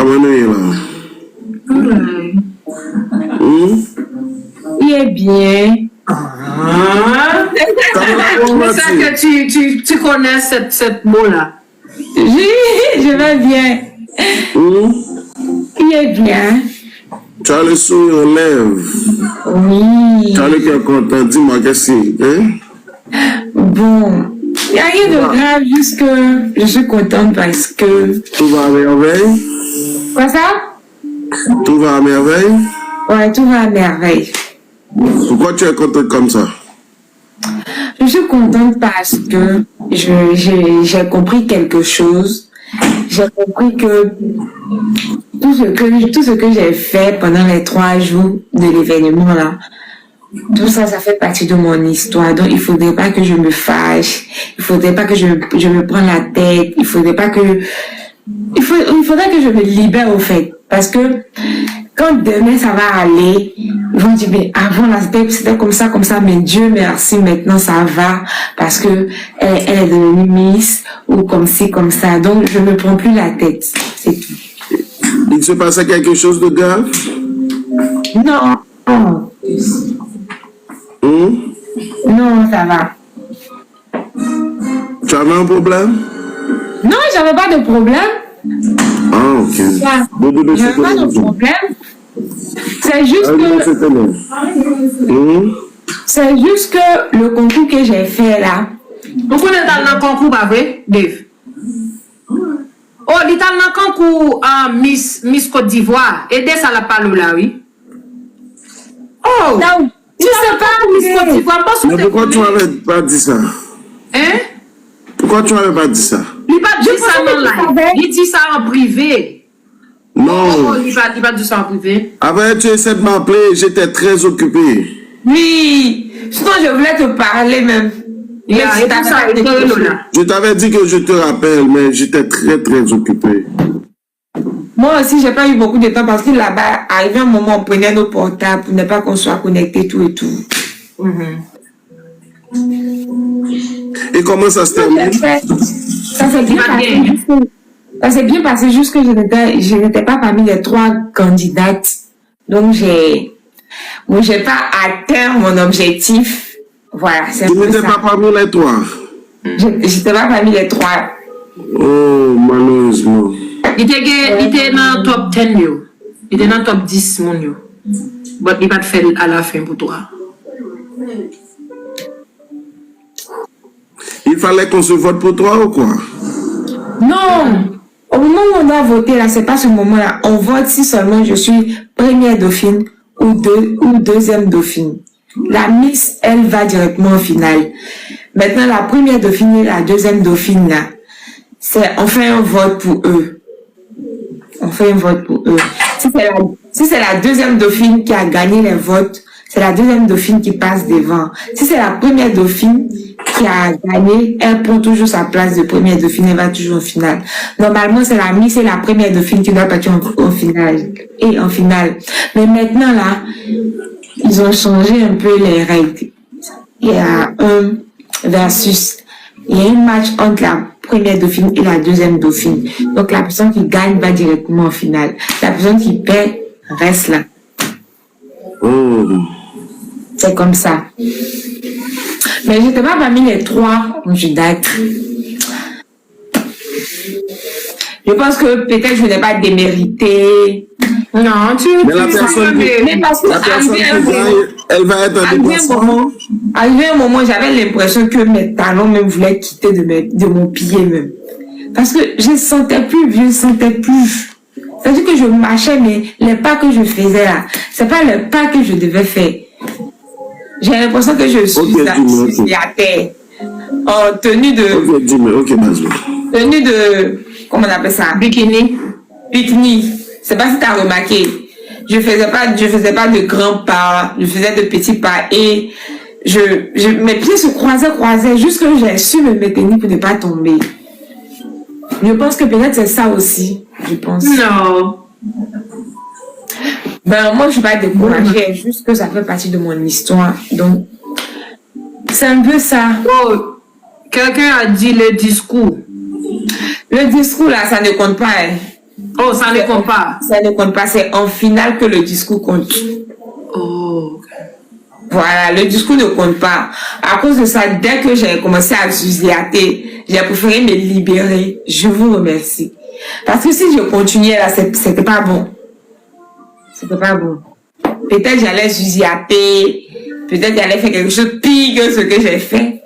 Comment il est là? Il est bien. C'est ça que tu connais cette mot-là. Je vais bien. Il est bien. Tu as le sourire aux lèvres. Oui. Tu as le cœur content. Dis-moi qu'est-ce que c'est. Hein? Bon. Il n'y a rien de grave, juste que je suis contente parce que... Tout va à merveille? Quoi ça? Tout va à merveille? Ouais, tout va à merveille. Pourquoi tu es contente comme ça? Je suis contente parce que j'ai compris quelque chose. J'ai compris que tout ce que j'ai fait pendant les 3 jours de l'événement là, tout ça, ça fait partie de mon histoire. Donc, il faudrait pas que je me fâche. Il faudrait pas que je me prenne la tête. Il faudrait que je me libère au fait. Parce que quand demain ça va aller, ils vont dire, mais avant là, c'était comme ça, mais Dieu merci, maintenant ça va. Parce que elle est devenue Miss ou comme ci, comme ça. Donc, je me prends plus la tête. C'est tout. Il se passait quelque chose de grave? Non. Non, ça va. Tu avais un problème? Non, j'avais pas de problème. Ah, ok. J'avais pas de problème. C'est juste c'est juste que le concours que j'ai fait là. Pourquoi on est dans le concours, pas vrai, Dave? Oh, il est dans le concours Miss Côte d'Ivoire. Et dès ça la parole là, oui. Oh! Non, tu sais pas, Miss Côte d'Ivoire. Mais pourquoi tu m'avais pas dit ça? Hein? Pourquoi tu m'avais pas dit ça? Il pas dit ça en live. Il dit ça en privé. Non. Oh, il va dire ça en privé. Avant, tu essaies de m'appeler, j'étais très occupé. Oui, sinon je voulais te parler même. Je t'avais dit que je te rappelle, mais j'étais très très occupé. Moi aussi, j'ai pas eu beaucoup de temps parce que là-bas, arrivé un moment, on prenait nos portables pour ne pas qu'on soit connecté tout et tout. Et comment ça se termine? Ça s'est bien passé. Ça s'est bien passé juste que je n'étais pas parmi les 3 candidates. Donc, j'ai pas atteint mon objectif. Voilà, c'est Tu n'étais pas parmi les 3? J'étais pas parmi les 3. Oh, malheureusement. Il était dans le top 10, yo. Il était dans le top 10, mon yo. Mais il va te faire à la fin pour toi. Il fallait qu'on se vote pour toi ou quoi? Non! Au moment où on doit voter, là, c'est pas ce moment-là. On vote si seulement je suis première dauphine ou deuxième dauphine. La Miss, elle va directement au final. Maintenant, la première dauphine et la deuxième dauphine, là, on fait un vote pour eux. On fait un vote pour eux. Si c'est la deuxième dauphine qui a gagné les votes, c'est la deuxième dauphine qui passe devant. Si c'est la première dauphine qui a gagné, elle prend toujours sa place de première dauphine, elle va toujours au final. Normalement, c'est la Miss et la première dauphine qui doit partir au final. Et en finale. Mais maintenant, là, ils ont changé un peu les règles. Il y a un versus. Il y a un match entre la première dauphine et la deuxième dauphine. Donc, la personne qui gagne va directement au final. La personne qui perd reste là. Oh. C'est comme ça. Mais je n'étais pas parmi les 3 candidates. Je pense que peut-être je n'ai pas démérité. Non, mais la personne elle va être en déplacement. Arrivé un moment, j'avais l'impression que mes talons me voulaient quitter de mon pied même. Parce que je ne sentais plus. C'est-à-dire que je marchais, mais les pas que je faisais là, c'est pas les pas que je devais faire. J'ai l'impression que je suis à terre. En tenue de... tenue de... Comment on appelle ça? Bikini. C'est pas si tu as remarqué. Je faisais pas de grands pas. Je faisais de petits pas. Et mes pieds se croisaient. Juste que j'ai su me maintenir pour ne pas tomber. Je pense que peut-être c'est ça aussi. Je pense. Non. Ben, moi, je suis pas découragée. Juste que ça fait partie de mon histoire. Donc, c'est un peu ça. Oh, quelqu'un a dit le discours. Le discours, là, ça ne compte pas. Hein. Oh, ça ne compte pas. Ça ne compte pas, c'est en finale que le discours compte. Oh, ok. Voilà, le discours ne compte pas. À cause de ça, dès que j'ai commencé à zouziater, j'ai préféré me libérer. Je vous remercie. Parce que si je continuais là, c'était pas bon. C'était pas bon. Peut-être j'allais zouziater, peut-être j'allais faire quelque chose de pire que ce que j'ai fait.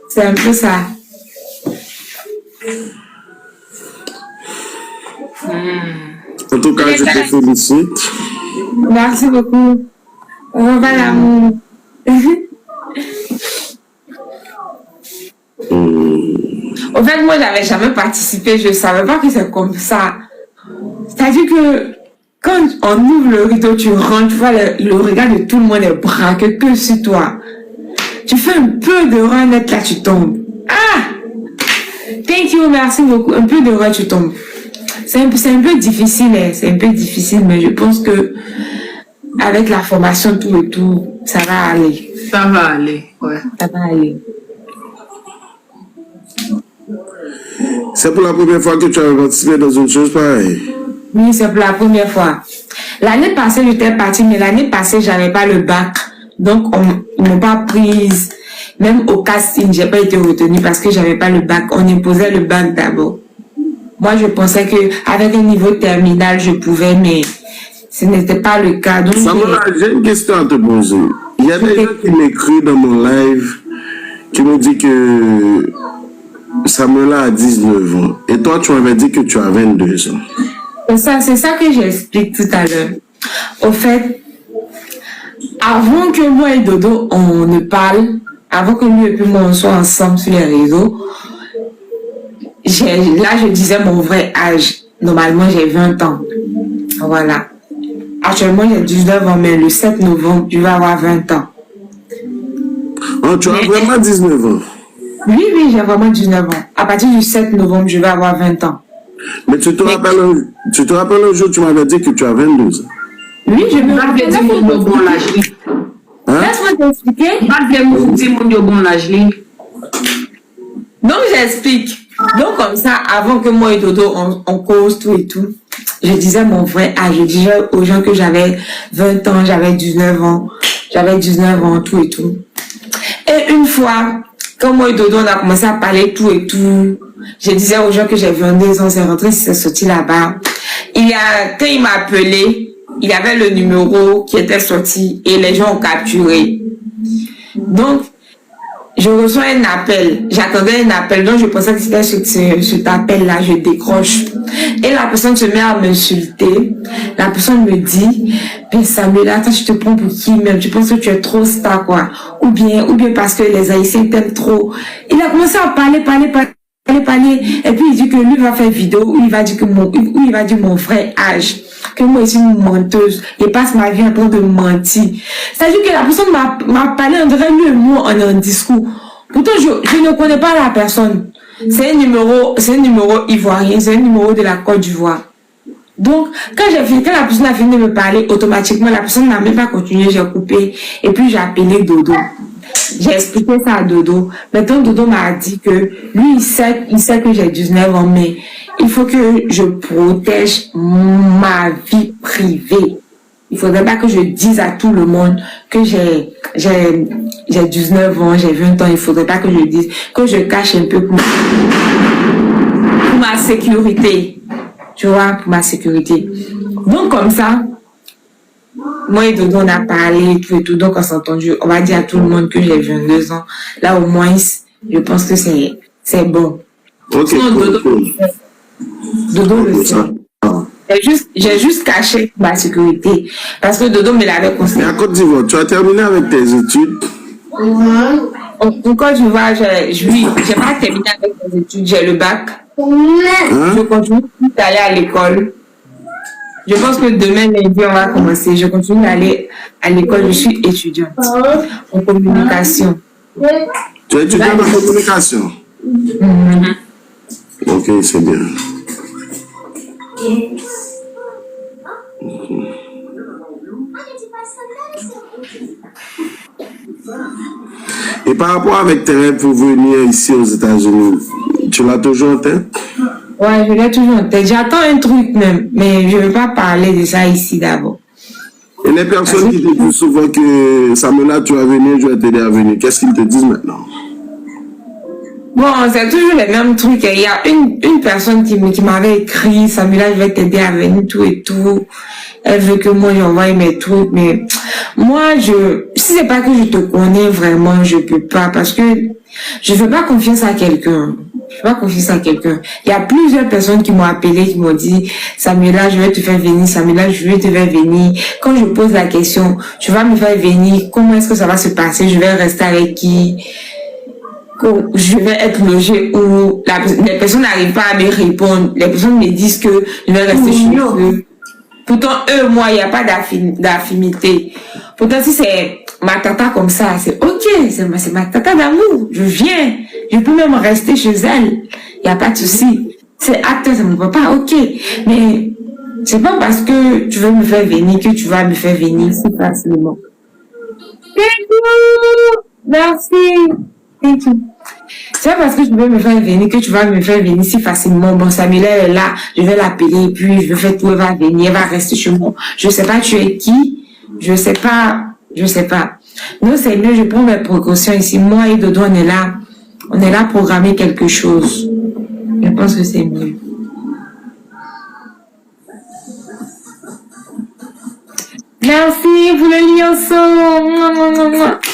C'est un peu ça. En tout cas, je te félicite. Merci beaucoup. Au revoir l'amour. En fait, moi, j'avais jamais participé. Je savais pas que c'est comme ça. C'est-à-dire que quand on ouvre le rideau, tu rentres, tu vois le regard de tout le monde est braqué que sur toi. Tu fais un peu de renette, là, tu tombes. Ah! Thank you, merci beaucoup. Un peu de renette, tu tombes. C'est un peu difficile, hein. C'est un peu difficile, mais je pense que avec la formation, tout et tout, ça va aller. Ça va aller, ouais. Ça va aller. C'est pour la première fois que tu as participé dans une chose pareille. Oui, c'est pour la première fois. L'année passée, j'étais partie, mais l'année passée, j'avais pas le bac. Donc, ils m'ont pas prise. Même au casting, j'ai pas été retenue parce que j'avais pas le bac. On imposait le bac d'abord. Moi, je pensais que avec un niveau terminal, je pouvais, mais ce n'était pas le cas. Donc, Samuela, j'ai une question à te poser. Il y a des gens qui m'écrivent dans mon live qui me disent que Samuela a 19 ans. Et toi, tu m'avais dit que tu as 22 ans. c'est ça que j'explique tout à l'heure. Au fait, avant que moi et Dodo, on ne parle, avant que lui et puis moi, on soit ensemble sur les réseaux, là, je disais mon vrai âge. Normalement, j'ai 20 ans. Voilà. Actuellement, j'ai 19 ans, mais le 7 novembre, je vais avoir 20 ans. Oh, tu as vraiment 19 ans? Oui, j'ai vraiment 19 ans. À partir du 7 novembre, je vais avoir 20 ans. Mais tu te rappelles un jour, tu m'avais dit que tu as 22 ans. Oui, je me rappelle du monde au bon l'âge. Hein? Laisse-moi t'expliquer. Du monde au bon l'âge. Donc, j'explique. Donc, comme ça, avant que moi et Dodo, on cause tout et tout, je disais mon vrai âge. Je disais aux gens que j'avais 20 ans, j'avais 19 ans, tout et tout. Et une fois, quand moi et Dodo, on a commencé à parler tout et tout, je disais aux gens que j'ai 22 ans, c'est rentré, c'est sorti là-bas. Quand il m'a appelé, il y avait le numéro qui était sorti et les gens ont capturé. Donc, je reçois un appel. J'attendais un appel, donc je pensais que c'était cet appel-là, je décroche. Et la personne se met à m'insulter. La personne me dit, mais Samuela, attends, je te prends pour qui même? Tu penses que tu es trop star, quoi. Ou bien parce que les Haïtiens t'aiment trop. Il a commencé à parler. Et puis il dit que lui va faire vidéo où il va dire mon vrai âge. Que moi, je suis une menteuse. Il passe ma vie en train de mentir. C'est-à-dire que la personne m'a parlé en vrai, lui et moi, on a un discours. Pourtant, je ne connais pas la personne. C'est un numéro ivoirien, c'est un numéro de la Côte d'Ivoire. Donc, quand la personne a fini de me parler, automatiquement, la personne n'a même pas continué, j'ai coupé. Et puis, j'ai appelé Dodo. J'ai expliqué ça à Dodo. Maintenant, Dodo m'a dit que lui, il sait que j'ai 19 ans, mais il faut que je protège ma vie privée. Il faudrait pas que je dise à tout le monde que j'ai 19 ans, j'ai 20 ans. Il faudrait pas que je dise, que je cache un peu pour ma sécurité. Tu vois, pour ma sécurité. Donc, comme ça, moi et Dodo, on a parlé, tout et tout. Donc, on s'est entendu. On va dire à tout le monde que j'ai 22 ans. Là, au moins, je pense que c'est bon. Ok, sinon, Dodo le sait. J'ai juste caché ma sécurité. Parce que Dodo me l'avait conseillé. Mais à Côte d'Ivoire, tu as terminé avec tes études? En Côte d'Ivoire, j'ai pas terminé avec mes études. J'ai le bac. Hein? Je continue d'aller à l'école. Je pense que demain, lundi, on va commencer. Je continue d'aller à l'école. Je suis étudiante en communication. Tu es étudiante en communication? Ok, c'est bien. Et par rapport avec tes rêves pour venir ici aux États-Unis, tu l'as toujours en tête? Ouais, je l'ai toujours en tête. J'attends un truc même, mais je ne veux pas parler de ça ici d'abord. Et les personnes qui te disent souvent que Samuela, tu vas venir, je vais t'aider à venir, qu'est-ce qu'ils te disent maintenant? Bon, c'est toujours le même truc. Il y a une personne qui m'avait écrit, Samuela, je vais t'aider à venir, tout et tout. Elle veut que moi j'envoie mes trucs, mais moi, si c'est pas que je te connais vraiment, je peux pas, parce que je fais pas confiance à quelqu'un. Je fais pas confiance à quelqu'un. Il y a plusieurs personnes qui m'ont appelé, qui m'ont dit, Samuela, je vais te faire venir, Samuela, je vais te faire venir. Quand je pose la question, tu vas me faire venir, comment est-ce que ça va se passer? Je vais rester avec qui? Je vais être logée où les personnes n'arrivent pas à me répondre. Les personnes me disent que je vais rester chez eux. Pourtant, moi, il n'y a pas d'affinité. Pourtant, si c'est ma tata comme ça, c'est ok, c'est ma tata d'amour. Je viens. Je peux même rester chez elle. Il n'y a pas de souci. C'est acte, ça ne me va pas, ok. Mais c'est pas parce que tu veux me faire venir que tu vas me faire venir si facilement. Thank you. Merci. Thank you. C'est pas parce que tu veux me faire venir que tu vas me faire venir si facilement. Bon, Samuela est là, je vais l'appeler, puis je vais faire tout, elle va venir, elle va rester chez moi. Je sais pas tu es qui, je sais pas. Non, c'est mieux, je prends mes précautions ici. Moi et Dodo, on est là pour programmer quelque chose. Je pense que c'est mieux. Merci pour le lionceau.